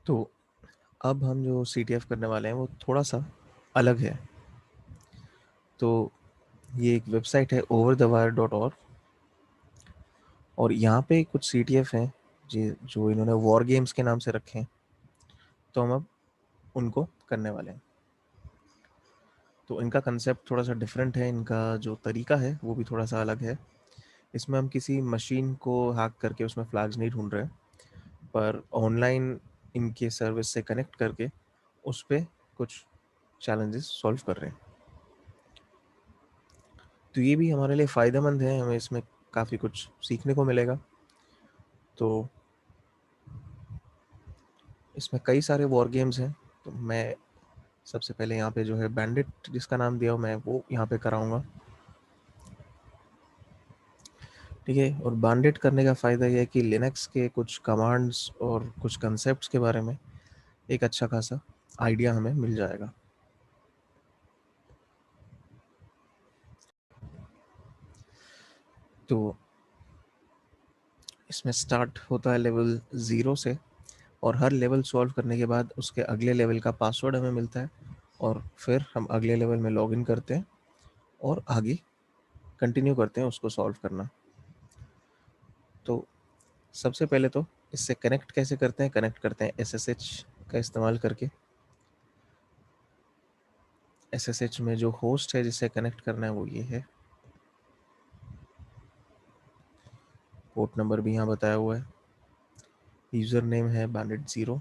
तो अब हम जो CTF करने वाले हैं वो थोड़ा सा अलग है। तो ये एक वेबसाइट है overthewire.org, और यहाँ पे कुछ CTF हैं जो इन्होंने वॉर गेम्स के नाम से रखे हैं, तो हम अब उनको करने वाले हैं। तो इनका कंसेप्ट थोड़ा सा डिफरेंट है, इनका जो तरीका है वो भी थोड़ा सा अलग है। इसमें हम किसी मशीन को हैक करके उसमें फ्लैग्स नहीं ढूंढ रहे हैं, पर ऑनलाइन इनके सर्विस से कनेक्ट करके उस पे कुछ चैलेंजेस सॉल्व कर रहे हैं। तो ये भी हमारे लिए फ़ायदेमंद है, हमें इसमें काफ़ी कुछ सीखने को मिलेगा। तो इसमें कई सारे वॉर गेम्स हैं, तो मैं सबसे पहले यहाँ पे जो है बैंडिट जिसका नाम दिया हो मैं वो यहाँ पे कराऊंगा। ठीक है, और बैंडिट करने का फ़ायदा ये है कि लिनक्स के कुछ कमांड्स और कुछ कंसेप्ट्स के बारे में एक अच्छा खासा आइडिया हमें मिल जाएगा। तो इसमें स्टार्ट होता है लेवल 0 से, और हर लेवल सॉल्व करने के बाद उसके अगले लेवल का पासवर्ड हमें मिलता है, और फिर हम अगले लेवल में लॉगिन करते हैं और आगे कंटिन्यू करते हैं उसको सॉल्व करना। तो सबसे पहले तो इससे कनेक्ट कैसे करते हैं, कनेक्ट करते हैं SSH का इस्तेमाल करके। SSH में जो होस्ट है जिससे कनेक्ट करना है वो ये है, पोर्ट नंबर भी यहाँ बताया हुआ है, यूज़र नेम है bandit0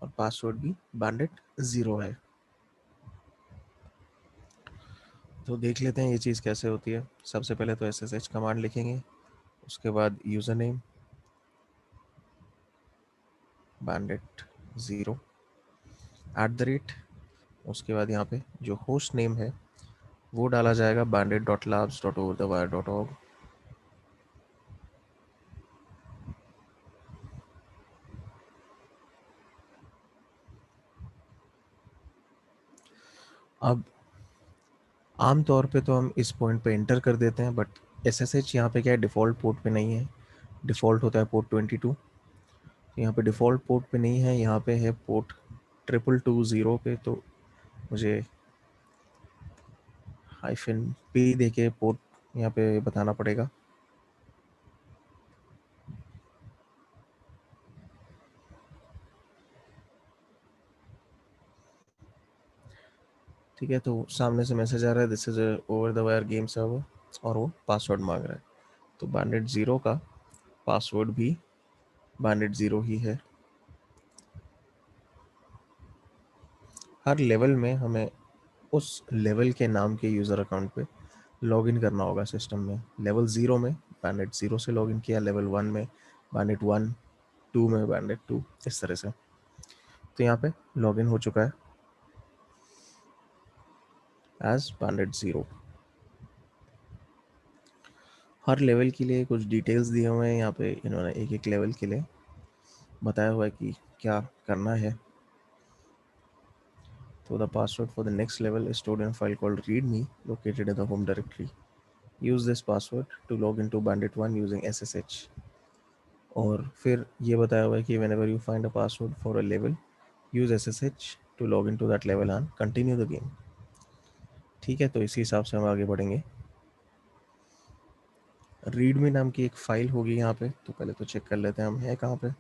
और पासवर्ड भी bandit0 है। तो देख लेते हैं ये चीज़ कैसे होती है। सबसे पहले तो SSH कमांड लिखेंगे, उसके बाद यूज़र नेम bandit0 @ उसके बाद यहाँ पे जो होस्ट नेम है वो डाला जाएगा bandit.labs.overthewire.org। अब आम तौर पे तो हम इस पॉइंट पे एंटर कर देते हैं, बट SSH यहाँ पे क्या है, डिफ़ॉल्ट पोर्ट पे नहीं है। डिफ़ॉल्ट होता है पोर्ट 22, तो यहाँ पे डिफ़ॉल्ट पोर्ट पे नहीं है, यहाँ पे है पोर्ट 2220 पे। तो मुझे -p दे के पोर्ट यहाँ पे बताना पड़ेगा। ठीक है, तो सामने से मैसेज आ रहा है this is over the wire game server, और वो पासवर्ड मांग रहा है। तो bandit0 का पासवर्ड भी bandit0 ही है। हर लेवल में हमें उस लेवल के नाम के यूज़र अकाउंट पे लॉगिन करना होगा सिस्टम में। लेवल 0 में bandit0 से लॉगिन किया, लेवल 1 में bandit1, 2 में bandit2, इस तरह से। तो यहाँ पे लॉगिन हो चुका है एज bandit0। हर लेवल के लिए कुछ डिटेल्स दिए हुए हैं यहाँ पे, इन्होंने एक एक लेवल के लिए बताया हुआ है कि क्या करना है। तो the password for the next level is stored in a file called readme located in the home directory. Use this password to log into bandit1 using SSH. और फिर ये बताया हुआ है कि whenever you find a password for a level, use SSH to log into that level and continue the game. ठीक है, तो इसी हिसाब से हम आगे बढ़ेंगे। readme नाम की एक फाइल होगी यहाँ पे, तो पहले तो चेक कर लेते हैं हम है कहाँ पे।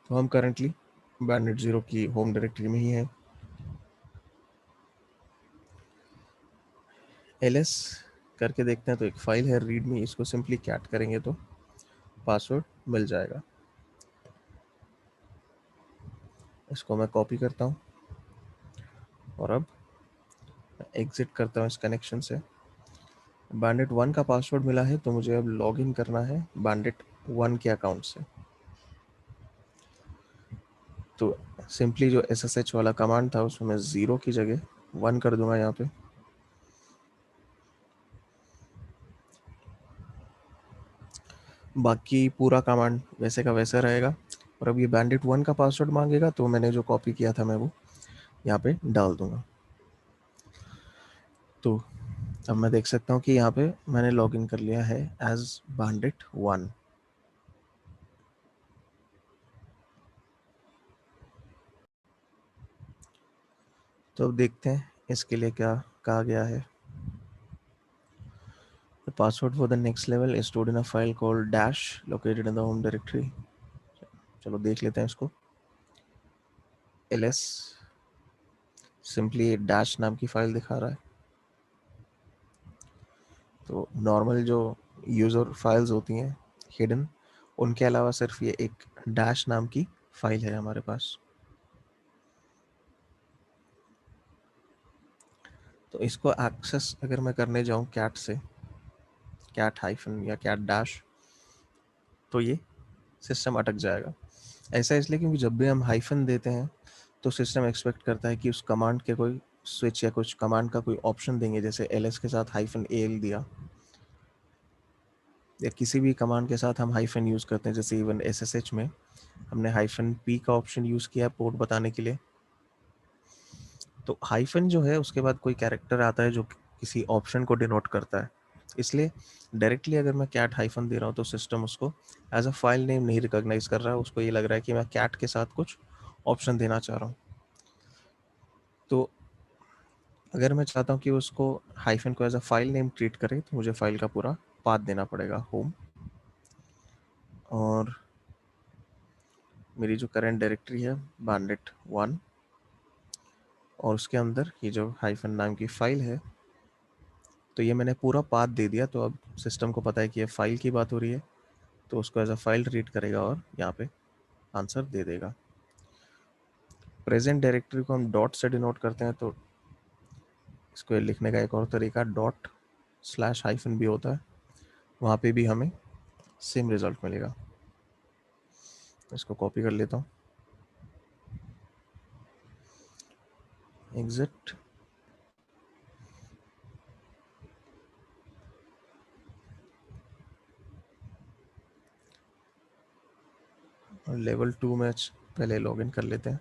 तो हम करंटली bandit0 की होम डायरेक्टरी में ही है। ls करके देखते हैं, तो एक फाइल है readme, इसको सिंपली कैट करेंगे तो पासवर्ड मिल जाएगा। इसको मैं कॉपी करता हूँ और अब एग्जिट करता हूँ इस कनेक्शन से। bandit1 का पासवर्ड मिला है, तो मुझे अब लॉगिन करना है bandit1 के अकाउंट से। तो सिंपली जो SSH वाला कमांड था उसमें मैं 0 की जगह 1 कर दूंगा यहाँ पे। बाकी पूरा कमांड वैसे का वैसा रहेगा। और अब ये bandit1 का पासवर्ड मांगेगा, तो मैंने जो कॉपी किया था मैं वो यहाँ पे डाल दूंगा। तो अब मैं देख सकता हूँ कि यहाँ पे मैंने लॉगिन कर लिया है एज bandit1। तो अब देखते हैं इसके लिए क्या कहा गया है। The password for the next level is stored in a file called dash located in the home directory. चलो देख लेते हैं इसको। ls सिंपली डैश नाम की फाइल दिखा रहा है। तो नॉर्मल जो यूज़र फाइल्स होती हैं हिडन, उनके अलावा सिर्फ ये एक डैश नाम की फाइल है हमारे पास। तो इसको एक्सेस अगर मैं करने जाऊँ कैट से, कैट हाइफन या कैट डैश, तो ये सिस्टम अटक जाएगा। ऐसा इसलिए क्योंकि जब भी हम हाइफन देते हैं तो सिस्टम एक्सपेक्ट करता है कि उस कमांड के कोई स्विच या कुछ कमांड का कोई ऑप्शन देंगे, जैसे ls के साथ हाइफन al दिया, या किसी भी कमांड के साथ हम हाइफन यूज़ करते हैं, जैसे इवन ssh में हमने हाइफन p का ऑप्शन यूज़ किया पोर्ट बताने के लिए। तो हाइफन जो है उसके बाद कोई कैरेक्टर आता है जो किसी ऑप्शन को डिनोट करता है। इसलिए डायरेक्टली अगर मैं कैट हाइफन दे रहा हूँ तो सिस्टम उसको एज अ फाइल नेम नहीं रिकॉग्नाइज कर रहा है। उसको ये लग रहा है कि मैं कैट के साथ कुछ ऑप्शन देना चाह रहा हूँ। तो अगर मैं चाहता हूँ कि उसको हाइफन को as a file name treat करे तो मुझे फाइल का पूरा पाथ देना पड़ेगा, होम, और मेरी जो करंट डायरेक्टरी है बांडेट 1, और उसके अंदर ये जो हाइफन नाम की फाइल है, तो ये मैंने पूरा पाथ दे दिया। तो अब सिस्टम को पता है कि ये फाइल की बात हो रही है, तो उसको एज अ फाइल ट्रीट करेगा और यहाँ पे आंसर दे देगा। प्रेजेंट डायरेक्टरी को हम डॉट से डिनोट करते हैं, तो इसको लिखने का एक और तरीका डॉट स्लैश हाइफन भी होता है, वहाँ पे भी हमें सेम रिजल्ट मिलेगा। इसको कॉपी कर लेता हूँ, एग्जिट, और लेवल 2 में पहले लॉगिन कर लेते हैं।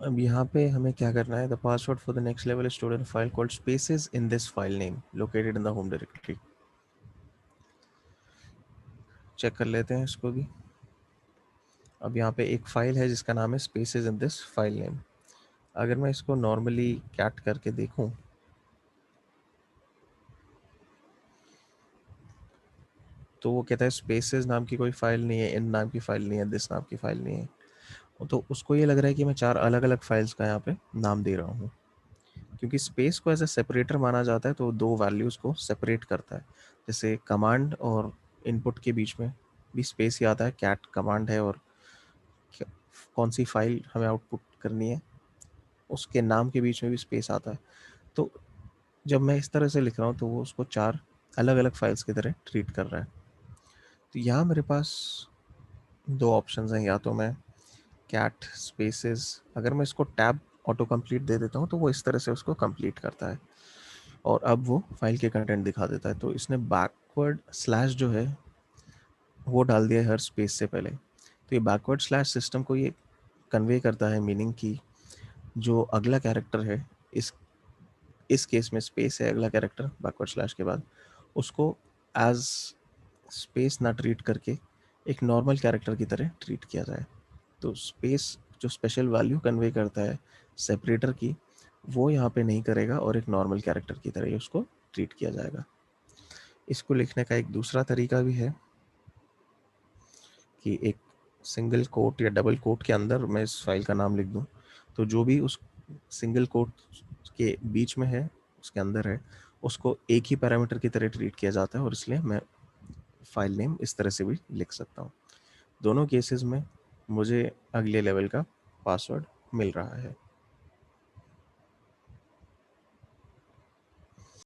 अब यहाँ पे हमें क्या करना है, the password for the next level is stored in a file called spaces in this file name located in the home directory. Check कर लेते हैं इसको भी। अब यहाँ पे एक फाइल है जिसका नाम है spaces in this file name. अगर मैं इसको नॉर्मली कैट करके देखूं तो वो कहता है स्पेसेस नाम की कोई फाइल नहीं है, इन नाम की फाइल नहीं है, दिस नाम की फाइल नहीं है। तो उसको ये लग रहा है कि मैं 4 अलग अलग फाइल्स का यहाँ पे नाम दे रहा हूँ। क्योंकि स्पेस को एज ए सेपरेटर माना जाता है तो दो वैल्यूज़ को सेपरेट करता है। जैसे कमांड और इनपुट के बीच में भी स्पेस ही आता है, कैट कमांड है और कौन सी फाइल हमें आउटपुट करनी है उसके नाम के बीच में भी स्पेस आता है। तो जब मैं इस तरह से लिख रहा हूँ तो वो उसको 4 अलग अलग फाइल्स की तरह ट्रीट कर रहा है। तो यहाँ मेरे पास दो ऑप्शंस हैं, या तो मैं कैट स्पेसेस, अगर मैं इसको टैब ऑटो कंप्लीट दे देता हूँ तो वो इस तरह से उसको कंप्लीट करता है और अब वो फाइल के कंटेंट दिखा देता है। तो इसने बैकवर्ड स्लैश जो है वो डाल दिया है हर स्पेस से पहले। तो ये बैकवर्ड स्लैश सिस्टम को ये कन्वे करता है मीनिंग की जो अगला कैरेक्टर है, इस केस में स्पेस है अगला कैरेक्टर बैकवर्ड स्लैश के बाद, उसको एज स्पेस ना ट्रीट करके एक नॉर्मल कैरेक्टर की तरह ट्रीट किया जाए। तो स्पेस जो स्पेशल वैल्यू कन्वे करता है सेपरेटर की, वो यहाँ पे नहीं करेगा और एक नॉर्मल कैरेक्टर की तरह ही उसको ट्रीट किया जाएगा। इसको लिखने का एक दूसरा तरीका भी है कि एक सिंगल कोट या डबल कोट के अंदर मैं इस फाइल का नाम लिख दूं, तो जो भी उस सिंगल कोट के बीच में है उसके अंदर है उसको एक ही पैरामीटर की तरह ट्रीट किया जाता है और इसलिए मैं फाइल नेम इस तरह से भी लिख सकता हूँ। दोनों केसेस में मुझे अगले लेवल का पासवर्ड मिल रहा है।